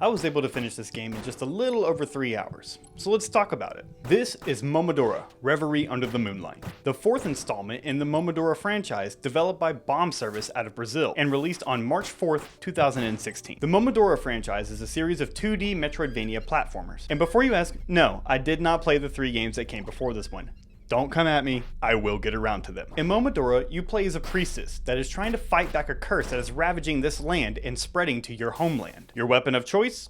I was able to finish this game in just a little over 3 hours. So let's talk about it. This is Momodora, Reverie Under the Moonlight, the fourth installment in the Momodora franchise developed by Bomb Service out of Brazil and released on March 4th, 2016. The Momodora franchise is a series of 2D metroidvania platformers. And before you ask, no, I did not play the 3 games that came before this one. Don't come at me, I will get around to them. In Momodora, you play as a priestess that is trying to fight back a curse that is ravaging this land and spreading to your homeland. Your weapon of choice?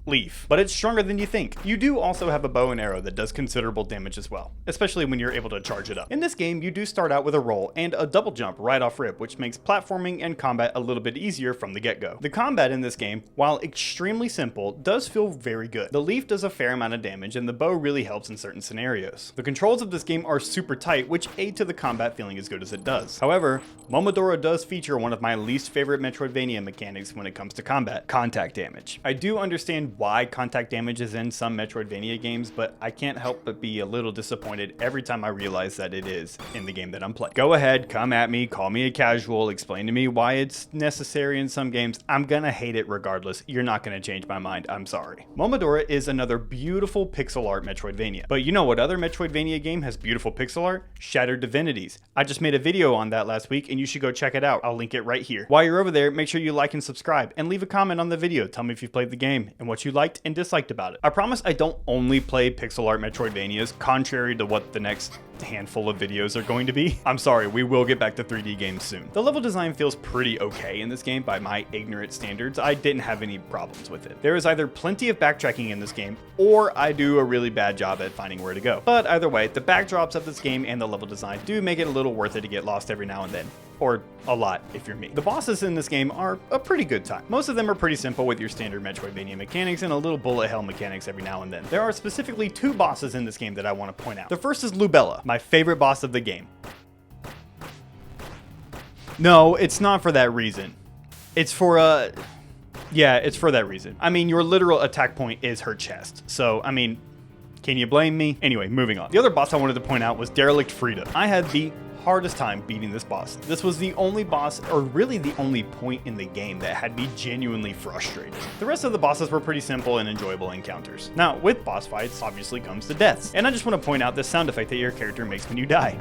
Leaf. But it's stronger than you think. You do also have a bow and arrow that does considerable damage as well, especially when you're able to charge it up. In this game, you do start out with a roll and a double jump right off rip, which makes platforming and combat a little bit easier from the get-go. The combat in this game, while extremely simple, does feel very good. The leaf does a fair amount of damage and the bow really helps in certain scenarios. The controls of this game are super tight, which aid to the combat feeling as good as it does. However, Momodora does feature one of my least favorite Metroidvania mechanics when it comes to combat: contact damage. I do understand why contact damage is in some Metroidvania games, but I can't help but be a little disappointed every time I realize that it is in the game that I'm playing. Go ahead, come at me, call me a casual, explain to me why it's necessary in some games. I'm gonna hate it regardless. You're not gonna change my mind, I'm sorry. Momodora is another beautiful pixel art Metroidvania. But you know what other Metroidvania game has beautiful pixel art? Shattered Divinities. I just made a video on that last week and you should go check it out. I'll link it right here. While you're over there, make sure you like and subscribe and leave a comment on the video. Tell me if you've played the game and what you liked and disliked about it. I promise I don't only play pixel art Metroidvanias, contrary to what the next handful of videos are going to be. I'm sorry, we will get back to 3D games soon. The level design feels pretty okay in this game by my ignorant standards. I didn't have any problems with it. There is either plenty of backtracking in this game, or I do a really bad job at finding where to go. But either way, the backdrops of this game and the level design do make it a little worth it to get lost every now and then. Or a lot if you're me. The bosses in this game are a pretty good time. Most of them are pretty simple with your standard Metroidvania mechanics and a little bullet hell mechanics every now and then. There are specifically 2 bosses in this game that I want to point out. The first is Lubella, my favorite boss of the game. No, it's not for that reason. It's for yeah, it's for that reason. I mean, your literal attack point is her chest. So, I mean, can you blame me? Anyway, moving on. The other boss I wanted to point out was Derelict Frida. I had the hardest time beating this boss. This was the only boss, or really the only point in the game that had me genuinely frustrated. The rest of the bosses were pretty simple and enjoyable encounters. Now, with boss fights, obviously comes the deaths. And I just want to point out this sound effect that your character makes when you die.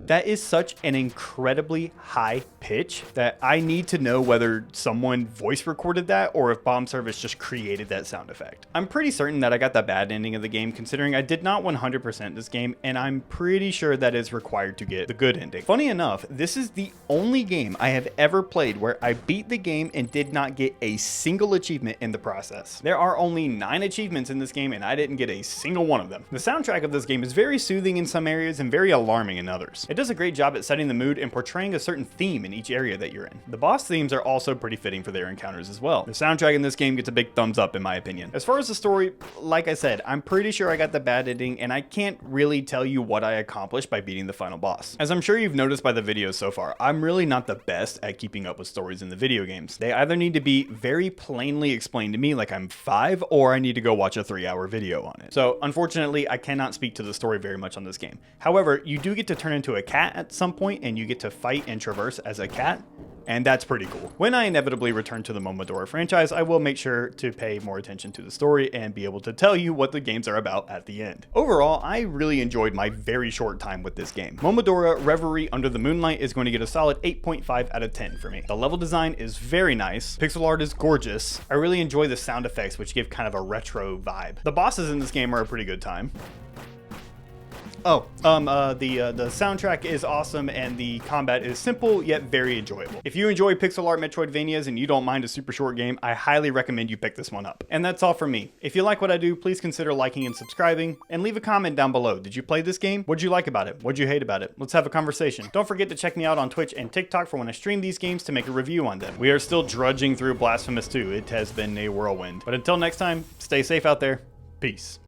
That is such an incredibly high pitch that I need to know whether someone voice recorded that or if Bomb Service just created that sound effect. I'm pretty certain that I got the bad ending of the game, considering I did not 100% this game, and I'm pretty sure that is required to get the good ending. Funny enough, this is the only game I have ever played where I beat the game and did not get a single achievement in the process. There are only 9 achievements in this game and I didn't get a single one of them. The soundtrack of this game is very soothing in some areas and very alarming in others. It does a great job at setting the mood and portraying a certain theme in each area that you're in. The boss themes are also pretty fitting for their encounters as well. The soundtrack in this game gets a big thumbs up in my opinion. As far as the story, like I said, I'm pretty sure I got the bad ending and I can't really tell you what I accomplished by beating the final boss. As I'm sure you've noticed by the videos so far, I'm really not the best at keeping up with stories in the video games. They either need to be very plainly explained to me like I'm 5, or I need to go watch a 3-hour video on it. So unfortunately, I cannot speak to the story very much on this game. However, you do get to turn into a cat at some point and you get to fight and traverse as a cat, and that's pretty cool. When I inevitably return to the Momodora franchise, I will make sure to pay more attention to the story and be able to tell you what the games are about at the end. Overall, I really enjoyed my very short time with this game. Momodora Reverie Under the Moonlight is going to get a solid 8.5 out of 10 for me. The level design is very nice. Pixel art is gorgeous. I really enjoy the sound effects, which give kind of a retro vibe. The bosses in this game are a pretty good time. The soundtrack is awesome and the combat is simple yet very enjoyable. If you enjoy pixel art Metroidvanias and you don't mind a super short game, I highly recommend you pick this one up. And that's all from me. If you like what I do, please consider liking and subscribing, and leave a comment down below. Did you play this game? What'd you like about it? What'd you hate about it? Let's have a conversation. Don't forget to check me out on Twitch and TikTok for when I stream these games to make a review on them. We are still drudging through Blasphemous 2. It has been a whirlwind. But until next time, stay safe out there. Peace.